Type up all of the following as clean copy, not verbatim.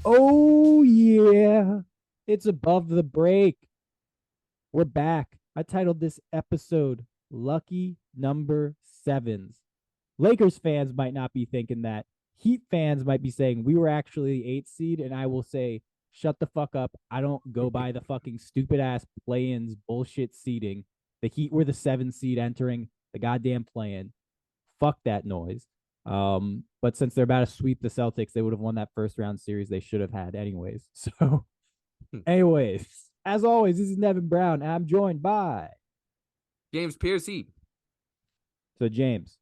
Oh yeah, it's above the break. We're back. I titled this episode Lucky Number Sevens. Lakers fans might not be thinking that. Heat fans might be saying we were actually the eighth seed, and I will say, shut the fuck up. I don't go by the fucking stupid ass play-ins bullshit seeding. The Heat were the seven seed entering the goddamn play-in. Fuck that noise. But since they're about to sweep the Celtics, they would have won that first round series they should have had anyways. So, anyways, as always, this is Nevin Brown. And I'm joined by James Piercy. James.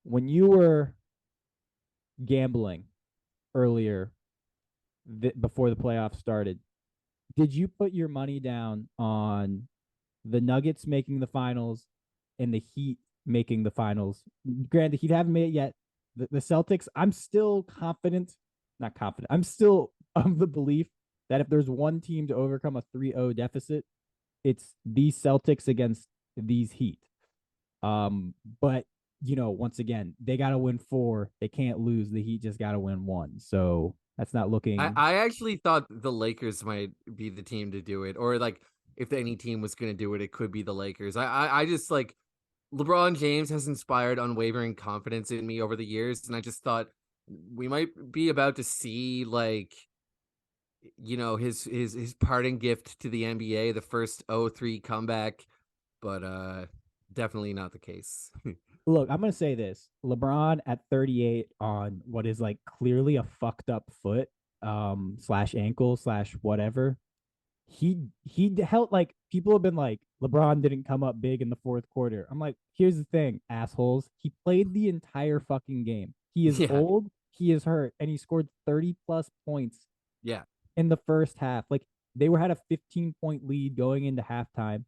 When you were gambling earlier before the playoffs started, did you put your money down on the Nuggets making the finals and the Heat making the finals? Granted, the Heat haven't made it yet. The Celtics, I'm still confident, not confident. I'm still of the belief that if there's one team to overcome a 3-0 deficit, it's these Celtics against these Heat. But once again, they got to win four. They can't lose. The Heat just got to win one. So that's not I, looking. I actually thought the Lakers might be the team to do it, or like if any team was going to do it, it could be the Lakers. I just like LeBron James has inspired unwavering confidence in me over the years, and I just thought we might be about to see like his parting gift to the NBA, the first 0-3 comeback, but definitely not the case. Look, I'm gonna say this: LeBron at 38 on what is like clearly a fucked up foot, slash ankle slash whatever. He held like people have been like LeBron didn't come up big in the fourth quarter. I'm like, here's the thing, assholes. He played the entire fucking game. He is Yeah, old. He is hurt, and he scored 30 plus points yeah, in the first half. Like they were had a 15-point lead going into halftime,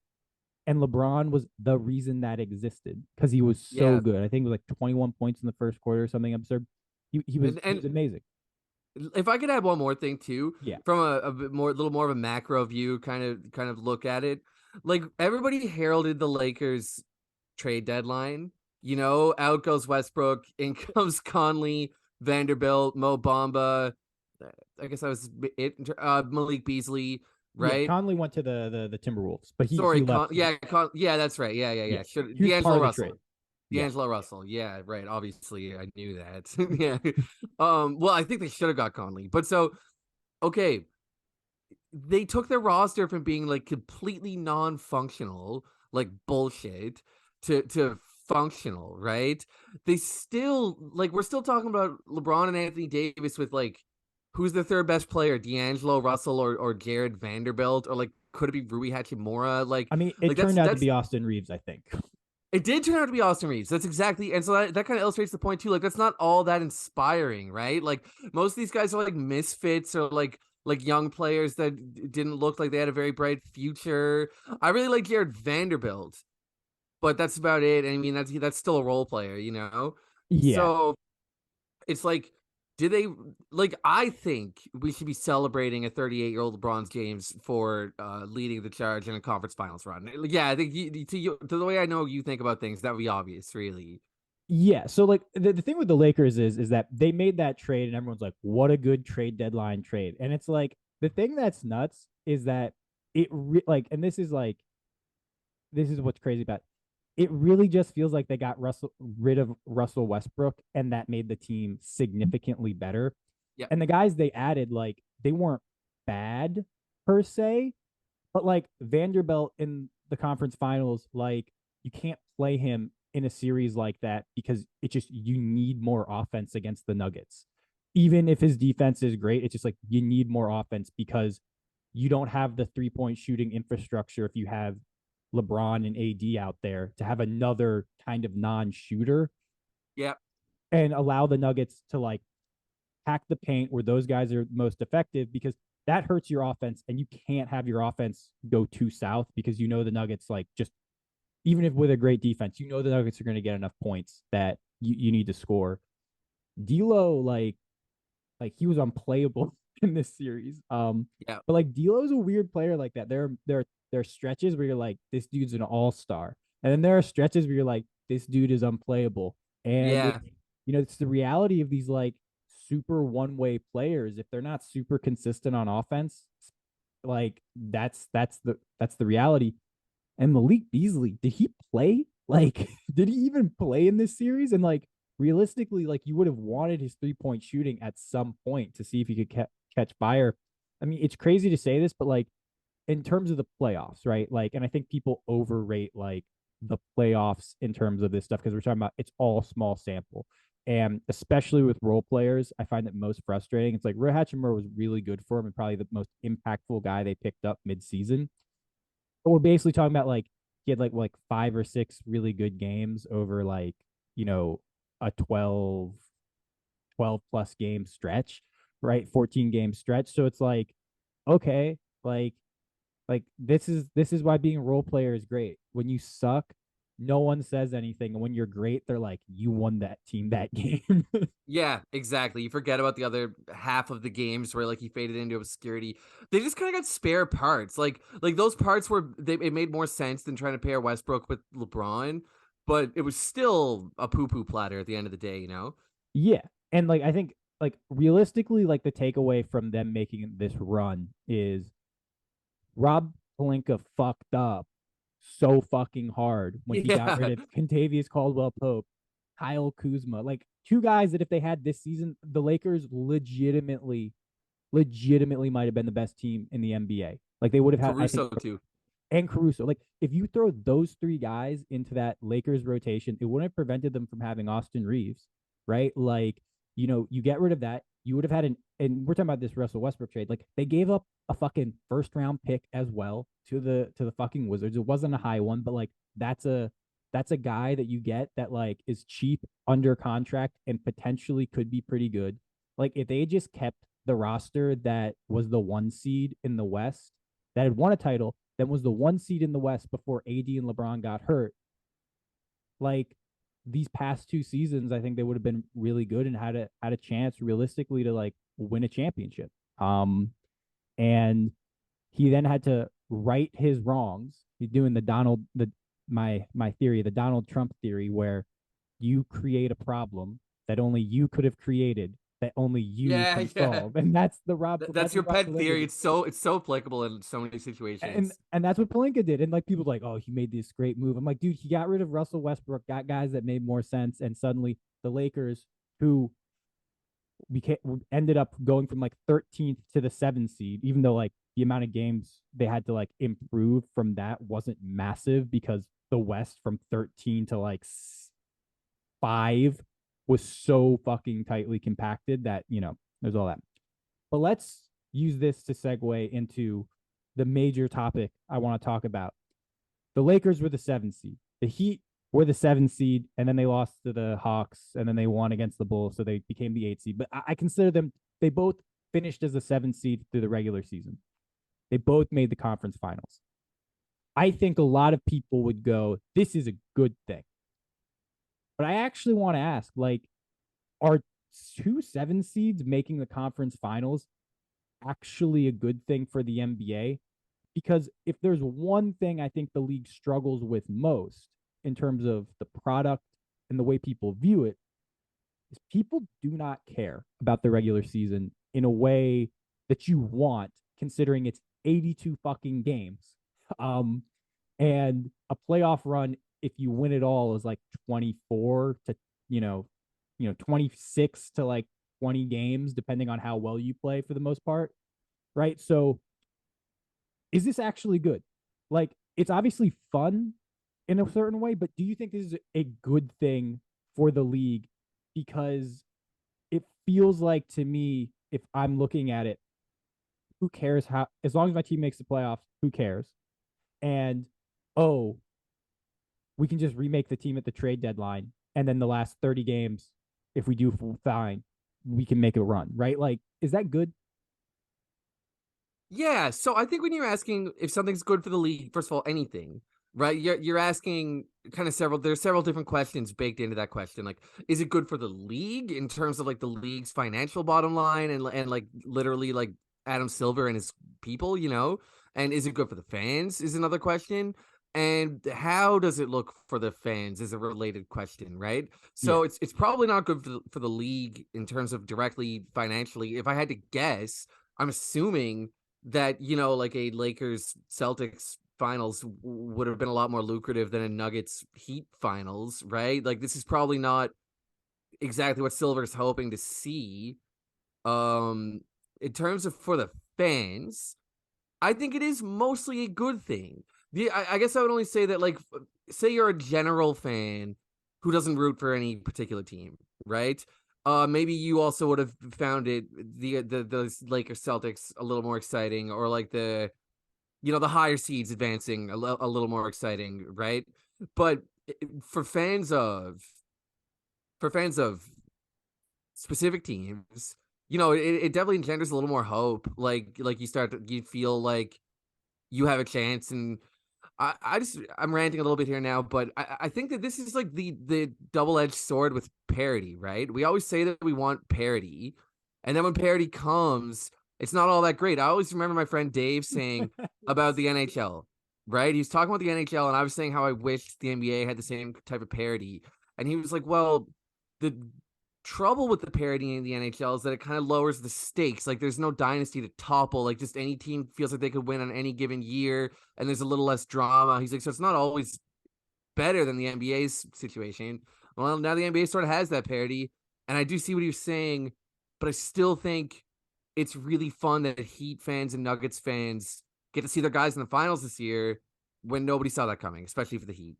and LeBron was the reason that existed because he was so yeah. good. I think it was like 21 points in the first quarter or something absurd. And He and was amazing. if I could add one more thing too, Yeah. from a bit more, little more of a macro view, kind of look at it. Like everybody heralded the Lakers trade deadline. Out goes Westbrook, in comes Conley, Vanderbilt, Mo Bamba. I guess I was it. Malik Beasley, Yeah, right? Conley went to the Timberwolves, but he Sorry, left. yeah, that's right. Yeah, yeah, Yeah, yeah. Should he was part D'Angelo of the Russell. trade. Yeah. D'Angelo Russell. Yeah, right. Obviously, I knew that. Yeah. Well, I think they should have got Conley, but so okay, they took their roster from being like completely non-functional, like bullshit, to functional, right? They still like we're still talking about LeBron and Anthony Davis with like who's the third best player, D'Angelo Russell or Jared Vanderbilt, or like could it be Rui Hachimura? Like I mean, it like that's turned out to that's be Austin Reeves, I think. it did turn out to be Austin Reeves. That's exactly, and so that kind of illustrates the point too. Like that's not all that inspiring, right? Like most of these guys are like misfits or like young players that didn't look like they had a very bright future. I really like Jared Vanderbilt, but that's about it. I mean, that's still a role player. Yeah. So it's like, do they like? I think we should be celebrating a 38-year-old LeBron James for leading the charge in a conference finals run. Yeah, I think to the way I know you think about things, that would be obvious, really. Yeah. So like the thing with the Lakers is that they made that trade and everyone's like, what a good trade deadline trade. And it's like the thing that's nuts is that and this is what's crazy about it. It really just feels like they got rid of Russell Westbrook and that made the team significantly better. Yeah, And the guys they added, like, they weren't bad per se, but like Vanderbilt in the conference finals, like you can't play him in a series like that because it just you need more offense against the Nuggets. Even if his defense is great, it's just like you need more offense because you don't have the 3-point shooting infrastructure if you have LeBron and AD out there to have another kind of non-shooter yeah, and allow the Nuggets to like hack the paint where those guys are most effective because that hurts your offense and you can't have your offense go too south because the Nuggets like just even if with a great defense, the Nuggets are going to get enough points that you need to score. D'Lo like he was unplayable in this series. yeah, But like D'Lo's a weird player like that. There are stretches where you're like this dude's an all-star. And then there are stretches where you're like this dude is unplayable. And yeah. it's the reality of these like super one-way players, if they're not super consistent on offense, like that's the reality. And Malik Beasley, did he play? Like, did he even play in this series? And like, realistically, like you would have wanted his 3-point shooting at some point to see if he could catch fire. I mean, it's crazy to say this, but like in terms of the playoffs, right? Like, and I think people overrate like the playoffs in terms of this stuff because we're talking about it's all small sample. And especially with role players, I find that most frustrating. It's like Rui Hachimura was really good for him and probably the most impactful guy they picked up mid-season. But we're basically talking about like he had like 5 or 6 really good games over like, you know, a 12 plus game stretch, right? 14 game stretch. So it's like, okay, like this is why being a role player is great. When you suck, no one says anything. And when you're great, they're like, you won that team that game. Yeah, exactly. You forget about the other half of the games where like he faded into obscurity. They just kind of got spare parts. Like those parts where it made more sense than trying to pair Westbrook with LeBron, but it was still a poo-poo platter at the end of the day, you know? Yeah. And like I think like realistically, like the takeaway from them making this run is Rob Pelinka fucked up so fucking hard when he got rid Yeah. of Contavious Caldwell Pope, Kyle Kuzma, like two guys that if they had this season, the Lakers legitimately might have been the best team in the NBA. Like they would have had, I think, Caruso too. and Caruso. Like if you throw those three guys into that Lakers rotation, it wouldn't have prevented them from having Austin Reeves, right? Like, you get rid of that, you would have had and we're talking about this Russell Westbrook trade. Like they gave up a fucking first round pick as well to the fucking Wizards. It wasn't a high one, but like that's a guy that you get that like is cheap under contract and potentially could be pretty good. Like if they just kept the roster that was the 1 seed in the West that had won a title, that was the 1 seed in the West before AD and LeBron got hurt. Like these past 2 seasons, I think they would have been really good and had a chance realistically to like win a championship. And he then had to right his wrongs. He's doing the Donald the my theory, the Donald Trump theory, where you create a problem that only you could have created, that only you Yeah, can yeah. solve, and that's the Rob. That's That's your what Rob pet Pelinka theory. did. It's so applicable in so many and situations. and that's what Palinka did. And like people like, oh, he made this great move. I'm like, dude, he got rid of Russell Westbrook, got guys that made more sense, and suddenly the Lakers, who became ended up going from like 13th to the 7th seed, even though like the amount of games they had to like improve from that wasn't massive because the West from 13 to like 5 was so fucking tightly compacted that there's all that. But let's use this to segue into the major topic I want to talk about. The Lakers were the 7th seed. The Heat were the 7th seed, and then they lost to the Hawks, and then they won against the Bulls, so they became the 8th seed. But I consider them, they both finished as the 7th seed through the regular season. They both made the conference finals. I think a lot of people would go, this is a good thing. But I actually want to ask, like, are 2 7 seeds making the conference finals actually a good thing for the NBA? Because if there's one thing I think the league struggles with most in terms of the product and the way people view it, is people do not care about the regular season in a way that you want, considering it's 82 fucking games. Um, and a playoff run, if you win it all, is like 24 to, you know, 26 to like 20 games, depending on how well you play for the most part. Right. So is this actually good? Like, it's obviously fun in a certain way, but do you think this is a good thing for the league? Because it feels like to me, if I'm looking at it, who cares how, as long as my team makes the playoffs, who cares? And oh, we can just remake the team at the trade deadline. And then the last 30 games, if we do fine, we can make a run, right? Like, is that good? Yeah, so I think when you're asking if something's good for the league, first of all, anything, right? You're asking kind of there's several different questions baked into that question. Like, is it good for the league in terms of like the league's financial bottom line and like literally like, Adam Silver and his people? And is it good for the fans is another question. And is it good for the league in terms of like the league's financial bottom line and literally like Adam Silver and his people? And is it good for the fans is another question. And is it good for the league in terms of like the league's financial bottom line and literally like Adam Silver and his people? And how does it look for the fans is a related question, right? Yeah. So it's probably not good for the league in terms of directly financially. If I had to guess, I'm assuming that, like a Lakers Celtics finals would have been a lot more lucrative than a Nuggets Heat finals, right? Like this is probably not exactly what Silver's hoping to see. Um, in terms of for the fans, I think it is mostly a good thing. I guess I would only say that, like, say you're a general fan who doesn't root for any particular team, right? Maybe you also would have found it the Lakers Celtics a little more exciting, or like the higher seeds advancing a little more exciting, right? But for fans of for fans of specific teams, it definitely engenders a little more hope. Like you feel like you have a chance. And I'm ranting a little bit here now, but I think that this is like the double-edged sword with parity, right? We always say that we want parity, and then when parity comes, it's not all that great. I always remember my friend Dave saying about the NHL, right? He was talking about the NHL, and I was saying how I wished the NBA had the same type of parity. And he was like, well, the trouble with the parity in the NHL is that it kind of lowers the stakes. Like there's no dynasty to topple. Like just any team feels like they could win on any given year, and there's a little less drama. He's like, so it's not always better than the NBA's situation. Well, now the NBA sort of has that parity, and I do see what he was saying, but I still think it's really fun that Heat fans and Nuggets fans get to see their guys in the finals this year when nobody saw that coming, especially for the Heat,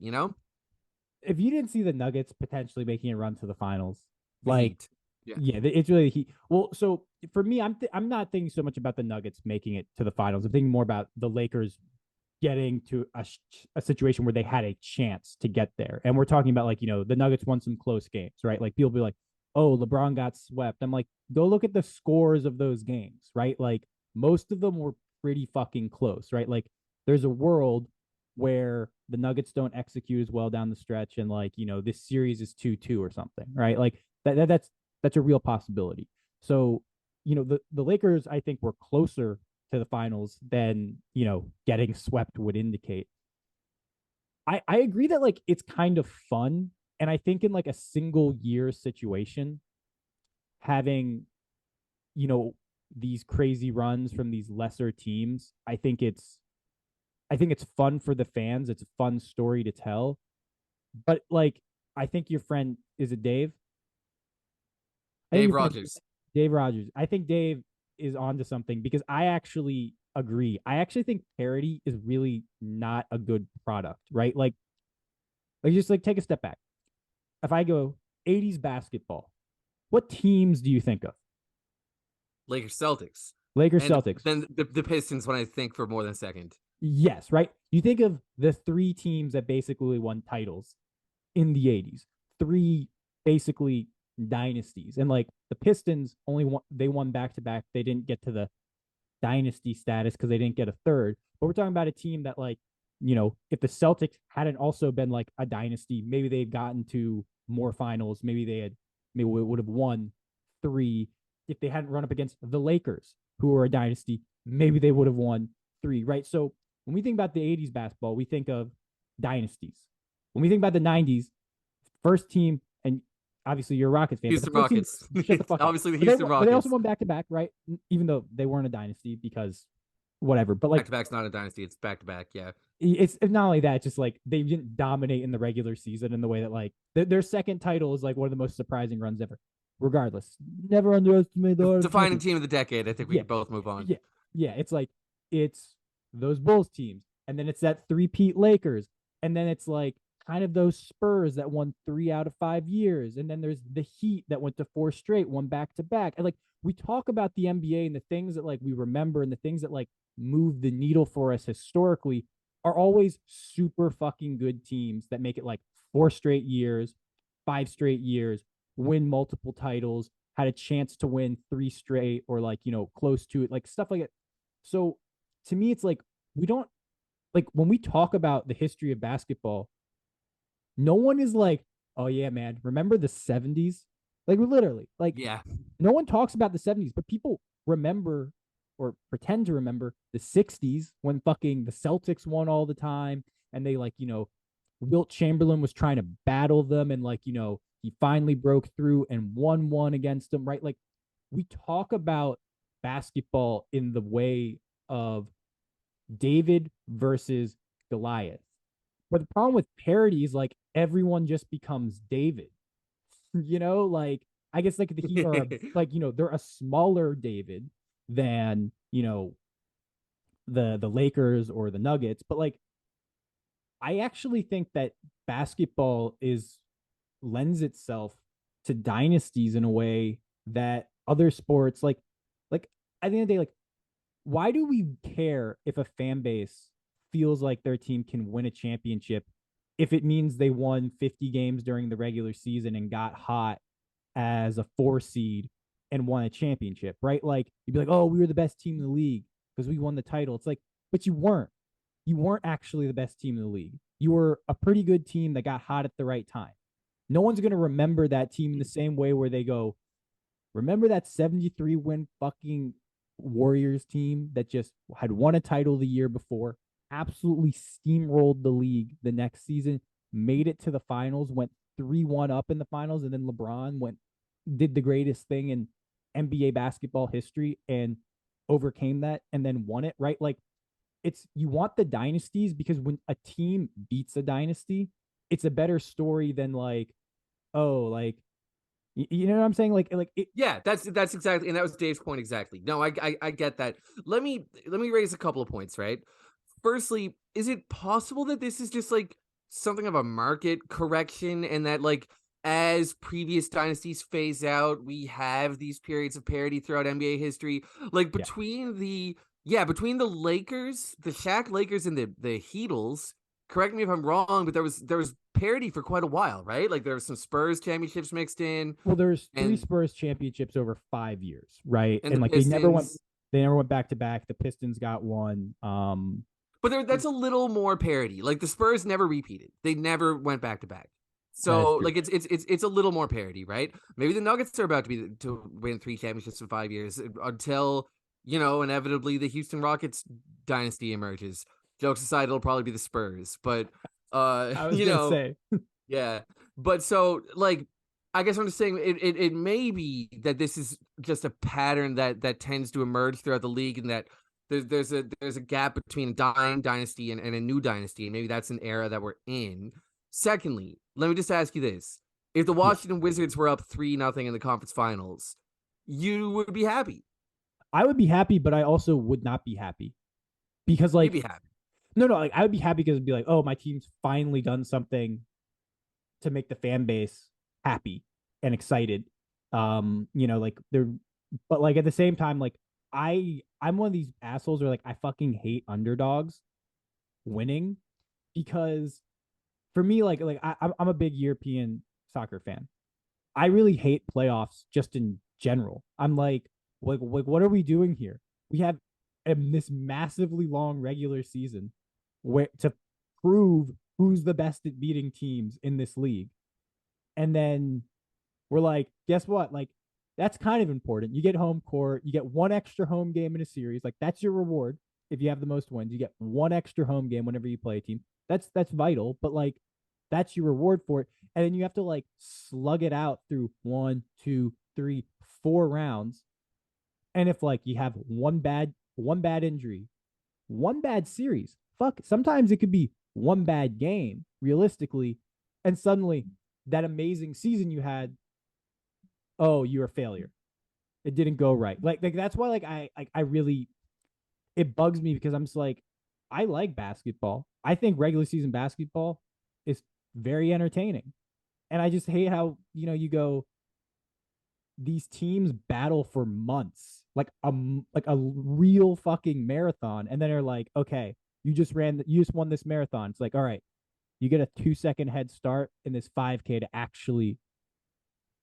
If you didn't see the Nuggets potentially making a run to the finals, The like, Heat. Yeah. yeah, it's really the Heat. Well, so for me, I'm not thinking so much about the Nuggets making it to the finals. I'm thinking more about the Lakers getting to a situation where they had a chance to get there. And we're talking about, like, the Nuggets won some close games, right? Like people be like, oh, LeBron got swept. I'm like, go look at the scores of those games, right? Like most of them were pretty fucking close, right? Like there's a world where the Nuggets don't execute as well down the stretch, and like, this series is 2-2 or something, right? Like that's a real possibility. So, the Lakers, I think, were closer to the finals than, getting swept would indicate. I agree that, like, it's kind of fun. And I think in like a single year situation, having, you know, these crazy runs from these lesser teams, I think it's fun for the fans. It's a fun story to tell. But like, I think your friend, is it Dave? I think Dave your friend Rogers. Dave Rogers. I think Dave is onto something, because I actually agree. I actually think parody is really not a good product, right? Like just like take a step back. If I go 80s basketball, what teams do you think of? Lakers Celtics. Lakers, And Celtics. then the Pistons when I think for more than a second. Yes, right? You think of the three teams that basically won titles in the 80s. Three basically dynasties. And like the Pistons they won back to back. They didn't get to the dynasty status because they didn't get a third. But we're talking about a team that, like, if the Celtics hadn't also been like a dynasty, maybe they'd gotten to more finals. Maybe we would have won three. If they hadn't run up against the Lakers, who were a dynasty, maybe they would have won three, right? So when we think about the 80s basketball, we think of dynasties. When we think about the 90s, first team, and obviously you're a Rockets fan, Houston but the first team, Rockets. shut the fuck up. Obviously the But Houston they also Rockets. won back to back, right? Even though they weren't a dynasty, because whatever. But Back like, to back's not a dynasty, it's back to back, yeah. it's not only that, just like they didn't dominate in the regular season in the way that, like, their second title is like one of the most surprising runs ever. Regardless, never underestimate the Defining team of the decade. I think we Yeah, could both move on. yeah. It's like it's those Bulls teams, and then it's that three-peat Lakers, and then it's like kind of those Spurs that won 3 out of 5 years, and then there's the Heat that went to four straight, one back to back. And like, we talk about the NBA and the things that like we remember and the things that like move the needle for us historically are always super fucking good teams that make it like 4 straight years, 5 straight years, win multiple titles, had a chance to win 3 straight, or like, close to it, like stuff like it. So to me, it's like, we don't, like, when we talk about the history of basketball, no one is like, oh yeah, man, remember the 70s? Like, literally, like, Yeah. no one talks about the 70s, but people remember or pretend to remember the 60s when fucking the Celtics won all the time, and they like, Wilt Chamberlain was trying to battle them, and like, he finally broke through and won one against them, right? Like, we talk about basketball in the way of David versus Goliath. But the problem with parody is like everyone just becomes David. Like I guess like the Heat are like, they're a smaller David than, the Lakers or the Nuggets, but like I actually think that basketball is lends itself to dynasties in a way that other sports like at the end of the day, like why do we care if a fan base feels like their team can win a championship if it means they won 50 games during the regular season and got hot as a 4 seed and won a championship, right? Like you'd be like, oh, we were the best team in the league because we won the title. It's like, but you weren't. You weren't actually the best team in the league. You were a pretty good team that got hot at the right time. No one's going to remember that team in the same way where they go, remember that 73 win fucking Warriors team that just had won a title the year before, absolutely steamrolled the league the next season, made it to the finals, went 3-1 up in the finals, and then LeBron did the greatest thing in NBA basketball history and overcame that and then won it, right? Like you want the dynasties because when a team beats a dynasty, it's a better story than like, oh, like you know what I'm saying? Yeah, that's exactly, and that was Dave's point exactly. No, I get that. Let me raise a couple of points, right? Firstly, is it possible that this is just like something of a market correction, and that like as previous dynasties phase out, we have these periods of parity throughout NBA history, like yeah. between the Lakers, the Shaq Lakers, and the Heatles. Correct me if I'm wrong, but there was parity for quite a while, right? Like there was some Spurs championships mixed in, Well, there's three and Spurs championships over 5 years, right? and And the like Pistons. they never went back to back. The Pistons got one. But that's a little more parity. Like the Spurs never repeated; they never went back to back. That is So true. like it's a little more parity, right? Maybe the Nuggets are about to win 3 championships in 5 years until inevitably the Houston Rockets dynasty emerges. Jokes aside, it'll probably be the Spurs, but I was gonna say, yeah. But so like I guess I'm just saying it may be that this is just a pattern that tends to emerge throughout the league, and that there's a gap between a dying dynasty and a new dynasty, and maybe that's an era that we're in. Secondly, let me just ask you this. If the yeah, Washington Wizards were up 3-0 in the conference finals, you would be happy. I would be happy, but I also would not be happy because You'd like be happy. no, like I would be happy because it'd be like, oh, my team's finally done something to make the fan base happy and excited. Like they're, but like at the same time, like I'm one of these assholes where like I fucking hate underdogs winning because for me, I'm a big European soccer fan. I really hate playoffs just in general. I'm like what are we doing here? We have this massively long regular season where to prove who's the best at beating teams in this league. And then we're like, guess what? Like that's kind of important. You get home court, you get one extra home game in a series. Like that's your reward. If you have the most wins, you get one extra home game whenever you play a team. That's vital, but like that's your reward for it. And then you have to like slug it out through 1, 2, 3, 4 rounds. And if like you have one bad injury, one bad series, fuck, sometimes it could be one bad game, realistically, and suddenly that amazing season you had, oh, you're a failure. It didn't go right. Like that's why I really it bugs me because I'm just like I like basketball. I think regular season basketball is very entertaining. And I just hate how, you go these teams battle for months, like a real fucking marathon, and then they're like, okay, you just won this marathon. It's like, all right, you get a 2 second head start in this 5K to actually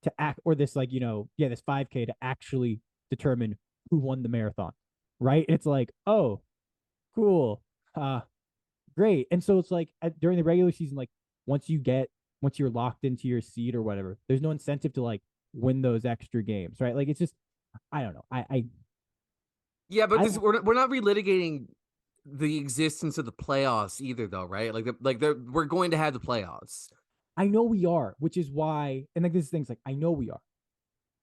to act, or this like yeah, this 5K to actually determine who won the marathon, right? It's like, oh, cool, great. And so it's like during the regular season, like once you're locked into your seat or whatever, there's no incentive to like win those extra games, right? Like it's just I don't know. Yeah, but I we're not relitigating the existence of the playoffs either, though, right? We're going to have the playoffs. I know we are, which is why, and like this thing's like, I know we are.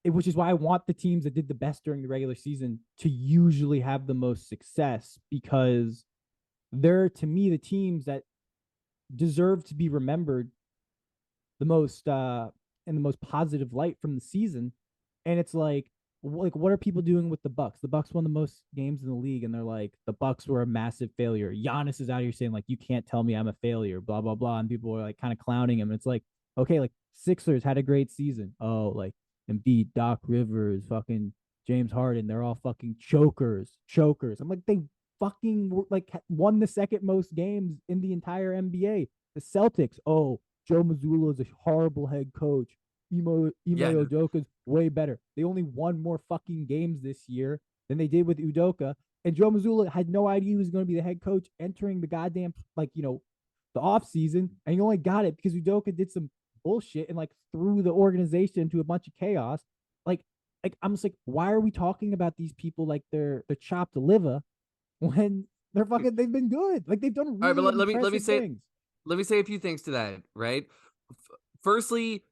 Which is why I want the teams that did the best during the regular season to usually have the most success, because they're, to me, the teams that deserve to be remembered the most in the most positive light from the season. And it's like what are people doing with the Bucks? The Bucks won the most games in the league, and they're like, the Bucks were a massive failure. Giannis is out here saying like, you can't tell me I'm a failure, blah blah blah, and people are like kind of clowning him. And it's like, okay, like Sixers had a great season. Oh, like Embiid, Doc Rivers, fucking James Harden, they're all fucking chokers. I'm like, they fucking like won the second most games in the entire NBA. The Celtics, oh, Joe Mazzulla is a horrible head coach. Ime Yeah, Udoka's way better. They only won more fucking games this year than they did with Udoka. And Joe Mazzulla had no idea he was going to be the head coach entering the goddamn, like, the off season. And he only got it because Udoka did some bullshit and like threw the organization into a bunch of chaos. Like, I'm just like, why are we talking about these people like they're chopped liver when they've been good. Like they've done all right, but really let me impressive say things. a few things to that, right? Firstly,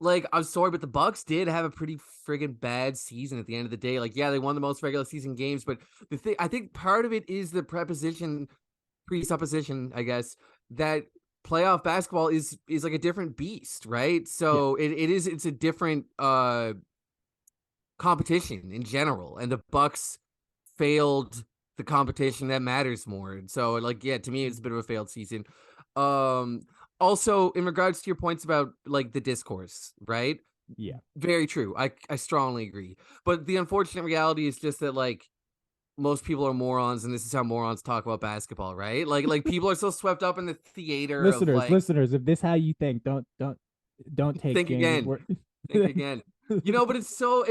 like, I'm sorry, but the Bucks did have a pretty friggin' bad season at the end of the day. Like, yeah, they won the most regular season games, but the thing, I think part of it is the presupposition, I guess, that playoff basketball is like a different beast, right? Yeah. So it's a different competition in general, and the Bucks failed the competition that matters more. So, like, yeah, to me, it's a bit of a failed season. Um, Also, in regards to your points about like the discourse, right? Yeah. Very true. I strongly agree. But the unfortunate reality is just that like most people are morons, and this is how morons talk about basketball, right? Like people are so swept up in the theater of like Listeners, if this how you think, don't take think James's again. word. Think again. But it's so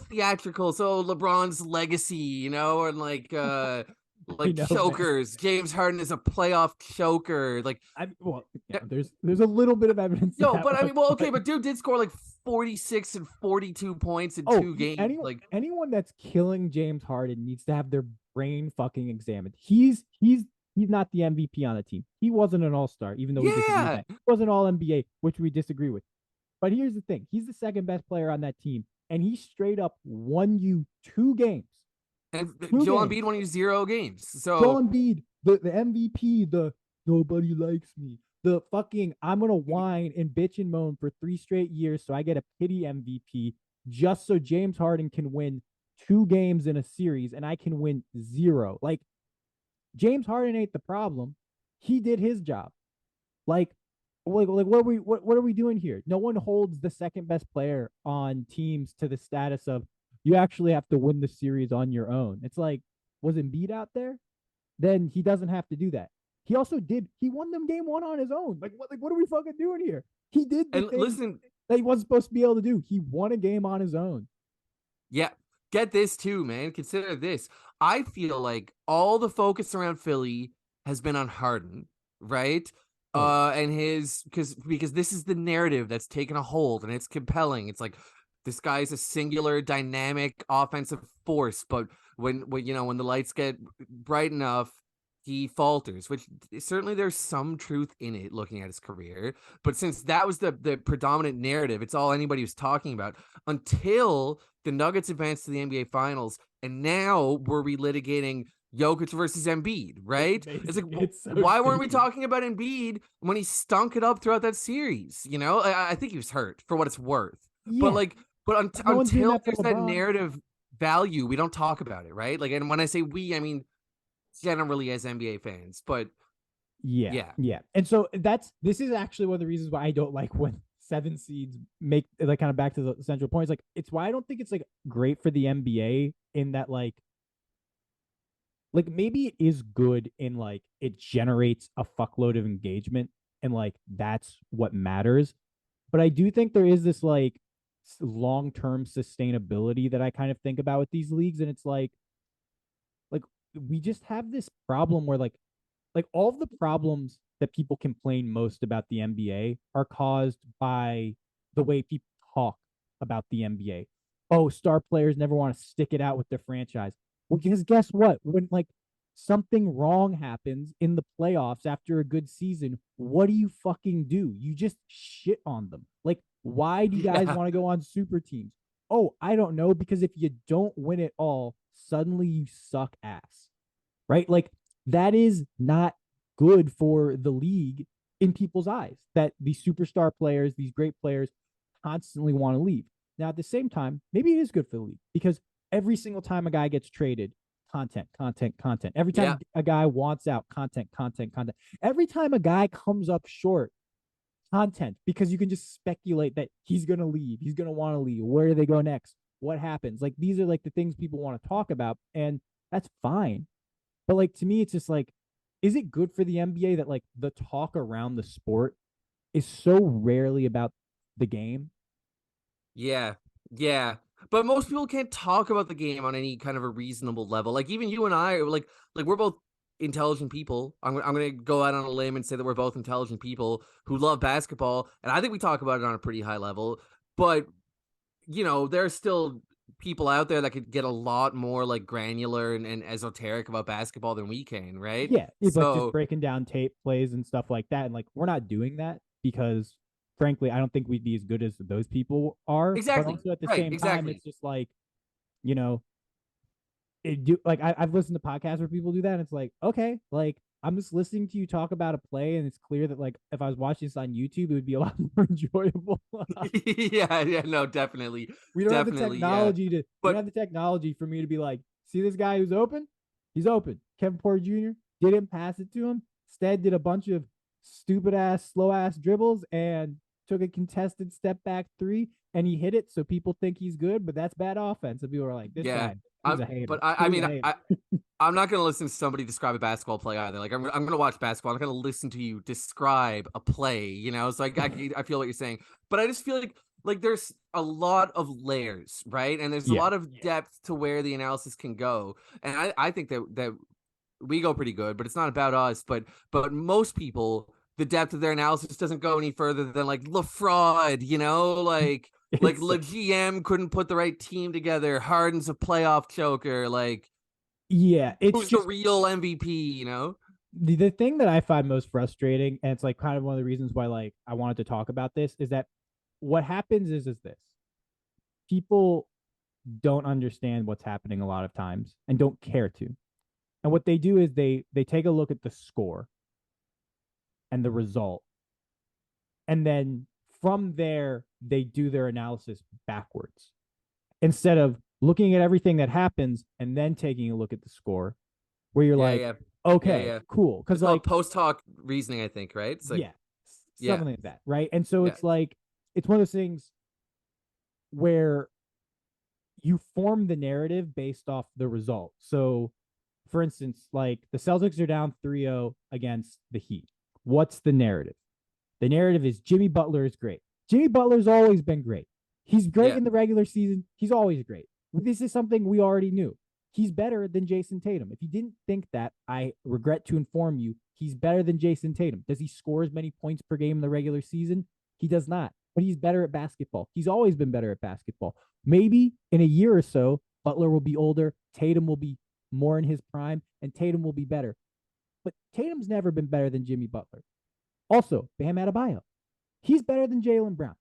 theatrical. So LeBron's legacy, and I like know, man. chokers. James Harden is a playoff choker. Like, Well, yeah, there's a little bit of evidence to yo, that but I one, mean, well, okay, but but dude did score like 46 and 42 points in oh, two games. anyone that's killing James Harden needs to have their brain fucking examined. He's not the MVP on the team. He wasn't an all-star, even though we disagree with Yeah. that. He wasn't all NBA, which we disagree with. But here's the thing: he's the second best player on that team, and he straight up won you two games. And Two Joel games. Embiid won you 0 games. So Joel Embiid, the MVP, the nobody likes me, the fucking I'm gonna whine and bitch and moan for 3 straight years so I get a pity MVP just so James Harden can win 2 games in a series and I can win zero. Like James Harden ain't the problem. He did his job. Like, what are we doing here? No one holds the second best player on teams to the status of you actually have to win the series on your own. It's like, was Embiid out there? Then he doesn't have to do that. He also did. He won them game one on his own. What are we fucking doing here? He did the and thing listen, that he wasn't supposed to be able to do. He won a game on his own. yeah, get this too, man. Consider this. I feel like all the focus around Philly has been on Harden, right? Oh yeah. And his because this is the narrative that's taken a hold and it's compelling. It's like this guy's a singular dynamic offensive force, but when the lights get bright enough, he falters, which certainly there's some truth in it looking at his career. But since that was the predominant narrative, it's all anybody was talking about until the Nuggets advanced to the NBA Finals, and now we're relitigating Jokic versus Embiid, It's right? It's amazing. like, It's so why weren't we stupid. talking about Embiid when he stunk it up throughout that series? I think he was hurt for what it's worth, but Yeah. like, No one's doing until that for there's that LeBron. narrative value, we don't talk about it, right? Like, and when I say we, I mean generally as NBA fans, but Yeah, yeah, yeah. And so this is actually one of the reasons why I don't like when seven seeds make like kind of back to the central point. It's like it's why I don't think it's like great for the NBA in that like maybe it is good in like it generates a fuckload of engagement and like that's what matters. But I do think there is this like long-term sustainability that I kind of think about with these leagues, and it's like we just have this problem where like all of the problems that people complain most about the NBA are caused by the way people talk about the NBA. Oh, star players never want to stick it out with their franchise. Well, because guess what? When like something wrong happens in the playoffs after a good season, what do you fucking do? You just shit on them. Like, why do you guys Yeah. want to go on super teams? Oh, I don't know. Because if you don't win it all, suddenly you suck ass, right? Like, that is not good for the league in people's eyes that these superstar players, these great players, constantly want to leave. Now, at the same time, maybe it is good for the league because every single time a guy gets traded, content, content, content. Every Yeah. time a guy wants out, content, content, content. Every time a guy comes up short, content, because you can just speculate that he's going to leave. He's going to want to leave. Where do they go next? What happens? Like, these are like the things people want to talk about. And that's fine. But like, to me, it's just like, is it good for the NBA that like the talk around the sport is so rarely about the game? Yeah. Yeah. But most people can't talk about the game on any kind of a reasonable level. Like even you and I, like we're both intelligent people. I'm gonna go out on a limb and say that we're both intelligent people who love basketball, and I think we talk about it on a pretty high level. But there's still people out there that could get a lot more like granular and esoteric about basketball than we can, right? Yeah, like just So breaking down tape plays and stuff like that. And like, we're not doing that because, frankly, I don't think we'd be as good as those people are. But exactly, also at the right, same time, exactly. it's just like, you know, it do like I've listened to podcasts where people do that, and it's like, okay, like I'm just listening to you talk about a play, and it's clear that like if I was watching this on YouTube, it would be a lot more enjoyable. Yeah, yeah, no, definitely, We don't have the definitely, yeah. technology to we don't But have the technology for me to be like, see this guy who's open? He's open. Kevin Porter Jr. didn't pass it to him. Instead, did a bunch of stupid ass, slow ass dribbles and took a contested step back three, and he hit it. So people think he's good, but that's bad offense. And people are like, this yeah, guy, he's a hater. but I He's mean, a hater. I'm not gonna listen to somebody describe a basketball play either. Like I'm gonna watch basketball. I'm not gonna listen to you describe a play. So I feel what you're saying, but I just feel like there's a lot of layers, right? And there's a Yeah. lot of depth to where the analysis can go. And I think that we go pretty good, but it's not about us. But most people, the depth of their analysis doesn't go any further than like LaFraud, like It's the GM couldn't put the right team together. Harden's a playoff choker. Like yeah, it's who's the just real MVP? the thing that I find most frustrating, and it's like kind of one of the reasons why like I wanted to talk about this, is that what happens is this. People don't understand what's happening a lot of times and don't care to. And what they do is they take a look at the score and the result, and then from there they do their analysis backwards instead of looking at everything that happens and then taking a look at the score, where you're Yeah, like, yeah, yeah, okay, yeah. cool, because It's called like, post hoc reasoning, I think, right? It's like, yeah, yeah, something like that, right? And so yeah, it's like, it's one of those things where you form the narrative based off the result. So, for instance, like the Celtics are down 3-0 against the Heat. What's the narrative? The narrative is Jimmy Butler is great. Jimmy Butler's always been great. He's great yeah, in the regular season. He's always great. This is something we already knew. He's better than Jason Tatum. If you didn't think that, I regret to inform you, he's better than Jason Tatum. Does he score as many points per game in the regular season? He does not, but he's better at basketball. He's always been better at basketball. Maybe in a year or so, Butler will be older, Tatum will be more in his prime, and Tatum will be better. But Tatum's never been better than Jimmy Butler. Also, Bam Adebayo, he's better than Jaylen Brown.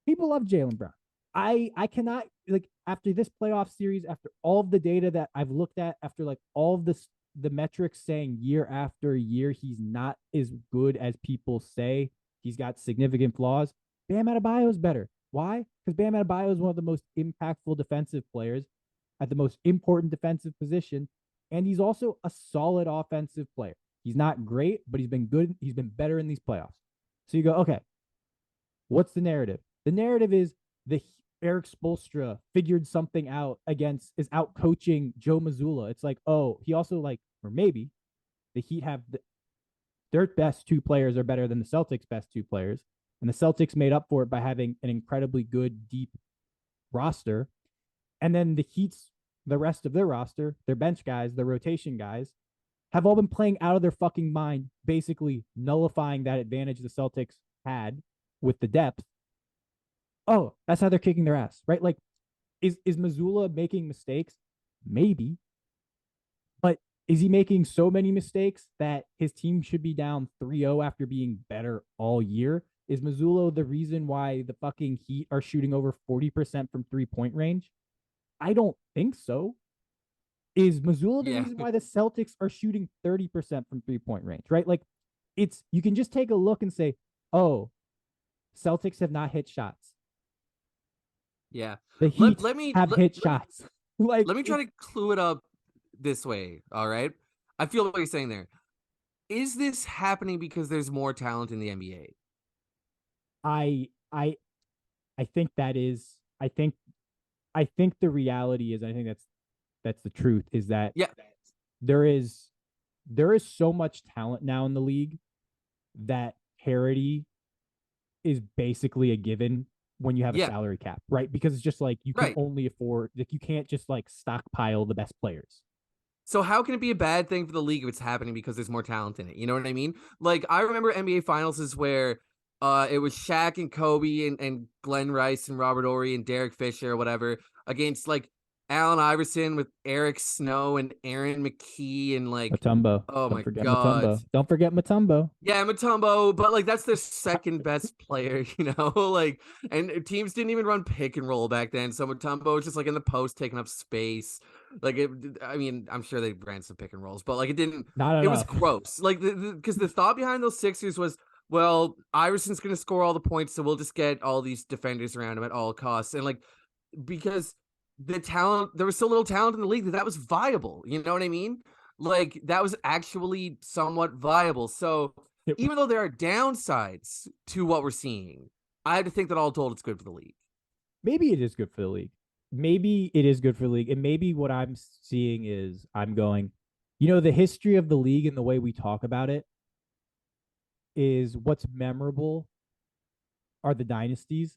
People love Jaylen Brown. I cannot, like, after this playoff series, after all of the data that I've looked at, after like all of this, the metrics saying year after year he's not as good as people say. He's got significant flaws. Bam Adebayo is better. Why? Because Bam Adebayo is one of the most impactful defensive players at the most important defensive position, and he's also a solid offensive player. He's not great, but he's been good. He's been better in these playoffs. So you go, okay, what's the narrative? The narrative is the Eric Spolstra figured something out against, is out coaching Joe Mazzulla. It's like, oh, he also like, or maybe the Heat have their best two players are better than the Celtics' best two players, and the Celtics made up for it by having an incredibly good deep roster. And then the rest of their roster, their bench guys, their rotation guys, have all been playing out of their fucking mind, basically nullifying that advantage the Celtics had with the depth. Oh, that's how they're kicking their ass, right? Like, is Mazzulla making mistakes? Maybe, but Is he making so many mistakes that his team should be down 3-0 after being better all year? Is Mazzulla the reason why the fucking Heat are shooting over 40% from 3-point range? I don't think so. Is Mazzulla the Yeah. reason why the Celtics are shooting 30% from 3-point range, right? Like, it's, you can just take a look and say, oh, Celtics have not hit shots. Yeah. The Let Heat let me have let, hit let me shots. Like, let me try to clue it up this way. All right. I feel what you're saying there. Is this happening because there's more talent in the NBA? I I I think that is I think the reality is, I think that's the truth, is that Yeah. there is there is so much talent now in the league that parity is basically a given when you have a Yeah. salary cap, right? Because it's just like you can Right. only afford, like, you can't just like stockpile the best players. So how can it be a bad thing for the league if it's happening because there's more talent in it? You know what I mean? Like I remember NBA finals is where it was Shaq and Kobe and Glenn Rice and Robert Ory and Derek Fisher or whatever against like Allen Iverson with Eric Snow and Aaron McKee and like, Matumbo. oh Don't my forget God. Matumbo. Don't forget Matumbo. Yeah, Mutombo, but like that's their second best player, you know? Like, and teams didn't even run pick and roll back then. So Mutombo was just like in the post taking up space. Like I mean, I'm sure they ran some pick and rolls, but like it didn't, Not it was enough. gross. Like because the thought behind those Sixers was, well, Iverson's gonna score all the points, so we'll just get all these defenders around him at all costs. And like because the talent, there was so little talent in the league that was viable. You know what I mean? Like that was actually somewhat viable. So It, even though there are downsides to what we're seeing, I had to think that all told it's good for the league. maybe it is good for the league. Maybe it is good for the league. And maybe what I'm seeing is, I'm going, the history of the league and the way we talk about it is, what's memorable are the dynasties.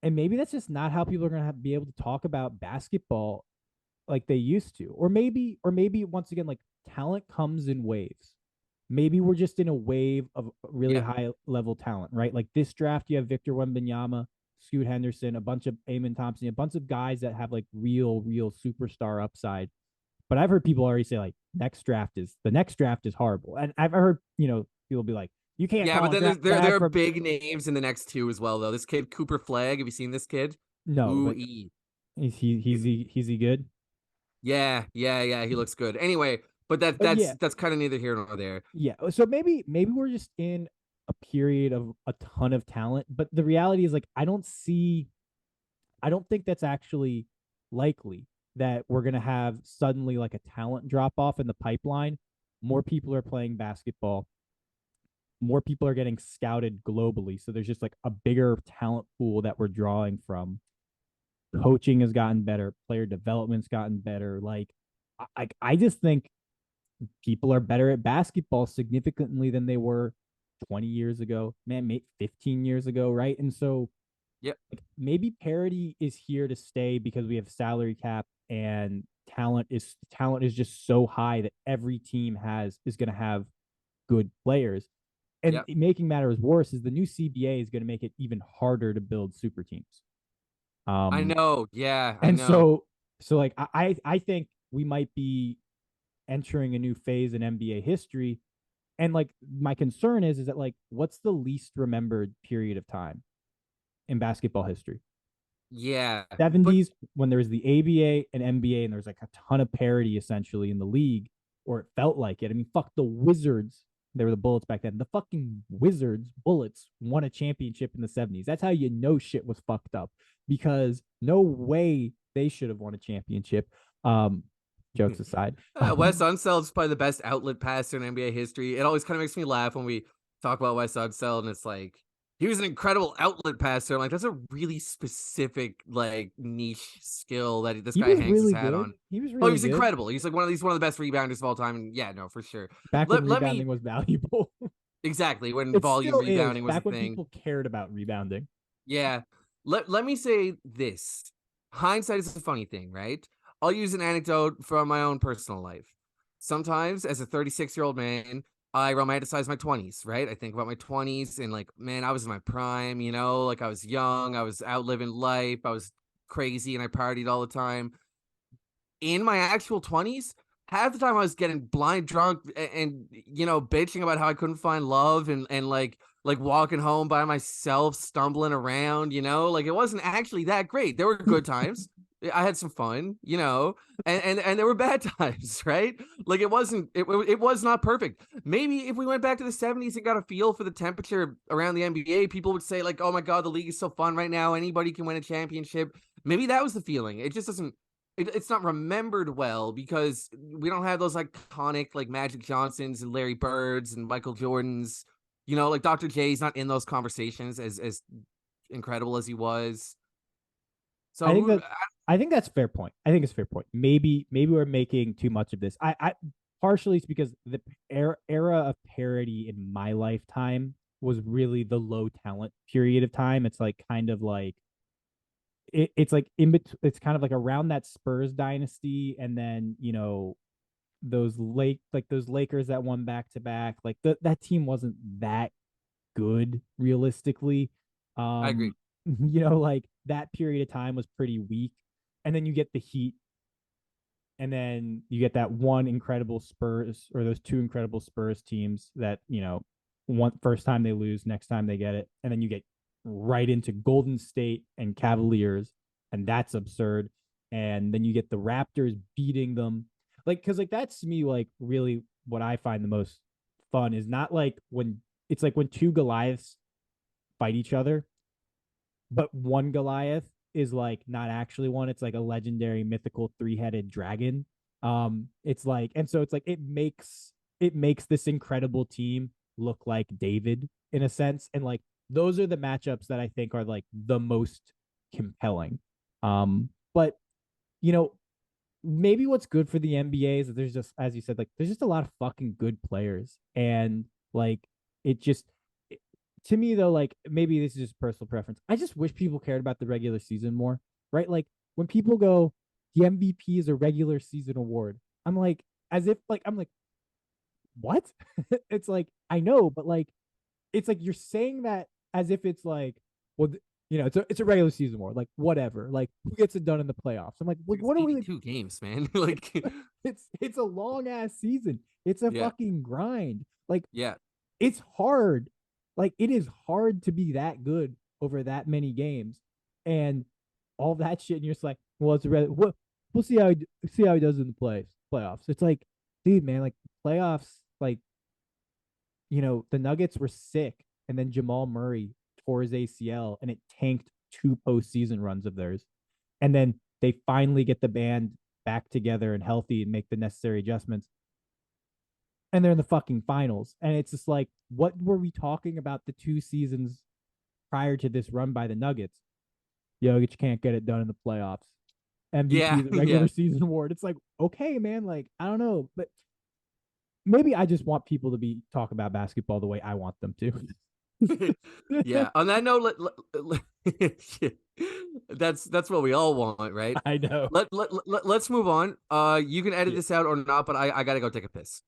And maybe that's just not how people are going to be able to talk about basketball like they used to. Or maybe once again, like, talent comes in waves. Maybe we're just in a wave of really Yeah. high level talent, right? Like this draft, you have Victor Wembanyama, Scoot Henderson, a bunch of Amon Thompson, a bunch of guys that have like real superstar upside. But I've heard people already say, like, the next draft is horrible. And I've heard, people be like, you can't Yeah, but call a then draft there bad are for, big names in the next two as well, though. This kid Cooper Flag, have you seen this kid? no, Ooh, but he's he good? yeah. He looks good. Anyway, but But yeah, that's kind of neither here nor there. yeah. So maybe we're just in a period of a ton of talent, but the reality is, like, I don't think that's actually likely, that we're going to have suddenly like a talent drop off in the pipeline. More people are playing basketball. More people are getting scouted globally. So there's just like a bigger talent pool that we're drawing from. Coaching has gotten better. Player development's gotten better. Like, I just think people are better at basketball significantly than they were 20 years ago, man, 15 years ago, right? And so, Yep. like, maybe parity is here to stay because we have salary cap, and talent is just so high that every team is going to have good players. And Yep. making matters worse is the new CBA is going to make it even harder to build super teams. I Um, know. Yeah, I and know. so like, I think we might be entering a new phase in NBA history. And like, my concern is that, like, what's the least remembered period of time in basketball history? Yeah. But 70s, when there was the ABA and NBA, and there was like a ton of parity essentially in the league, or it felt like it. I mean, fuck the Wizards. They were the Bullets back then. The fucking Wizards, Bullets, won a championship in the 70s. That's how you know shit was fucked up, because no way they should have won a championship. Um, Jokes aside. Wes Unseld is probably the best outlet passer in NBA history. It always kind of makes me laugh when we talk about Wes Unseld, and it's like he was an incredible outlet passer. I'm like, that's a really specific, like, niche skill that this He guy was hangs his really hat good. on. He was Oh, really he's good incredible. He's like one of the best rebounders of all time. And yeah, no, for sure. back when Let rebounding me was valuable. exactly when It volume still is. rebounding was a Back when thing. people cared about rebounding. Yeah. Let me say this. Hindsight is a funny thing, right? I'll use an anecdote from my own personal life. Sometimes, as a 36-year-old man, I romanticize my 20s, right? I think about my 20s and, like, man, I was in my prime, like I was young, I was out living life, I was crazy and I partied all the time. In my actual 20s, half the time I was getting blind drunk and bitching about how I couldn't find love and like walking home by myself, stumbling around, like it wasn't actually that great. There were good times. I had some fun, and there were bad times, right? Like it was not perfect. Maybe if we went back to the 70s and got a feel for the temperature around the NBA, people would say like, "Oh my God, the league is so fun right now. Anybody can win a championship." Maybe that was the feeling. It just doesn't it's not remembered well because we don't have those iconic like Magic Johnsons and Larry Birds and Michael Jordans. Like Dr. J's not in those conversations as incredible as he was. I So think who? that I think that's a fair point. I think it's a fair point. Maybe we're making too much of this. I partially it's because the era of parody in my lifetime was really the low talent period of time. It's like kind of like it's like in between. It's kind of like around that Spurs dynasty, and then those Lakers that won back to back. Like that team wasn't that good realistically. I agree. Um, like that period of time was pretty weak. And then you get the Heat, and then you get that one incredible Spurs or those two incredible Spurs teams that, one first time they lose, next time they get it. And then you get right into Golden State and Cavaliers, and that's absurd. And then you get the Raptors beating them. Like, cause like that's to me like really what I find the most fun is not like when it's like when two Goliaths fight each other, but one Goliath is like not actually one. It's like a legendary mythical three-headed dragon. It's like, and so it's like it makes this incredible team look like David in a sense. And like those are the matchups that I think are like the most compelling. But you know, maybe what's good for the NBA is that there's just, as you said, like there's just a lot of fucking good players, and like it just to me though, like maybe this is just personal preference. I just wish people cared about the regular season more, right? Like when people go, the MVP is a regular season award, I'm like, as if like I'm like, what? It's like I know, but like it's like you're saying that as if it's like, well, it's a regular season award, like whatever, like who gets it done in the playoffs? I'm like It's what are we? 82 games, man. Like, It's a long ass season. It's a yeah, fucking grind. Like yeah. it's hard. Like it is hard to be that good over that many games, and all that shit. And you're just like, well, we'll see how he does in the playoffs. It's like, dude, man, like playoffs, like the Nuggets were sick, and then Jamal Murray tore his ACL, and it tanked two postseason runs of theirs, and then they finally get the band back together and healthy and make the necessary adjustments, and they're in the fucking finals. And it's just like, what were we talking about the two seasons prior to this run by the Nuggets? Jokic can't get it done in the playoffs. MVP, Yeah, the yeah. regular season award. It's like, okay, man, like I don't know, but maybe I just want people to be talk about basketball the way I want them to. Yeah. On that note, that's what we all want, right? I know. Let's move on. You can edit Yeah. this out or not, but I gotta go take a piss.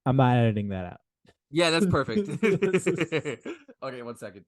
I'm not editing that Yeah, that's out. perfect. Okay, 1 second.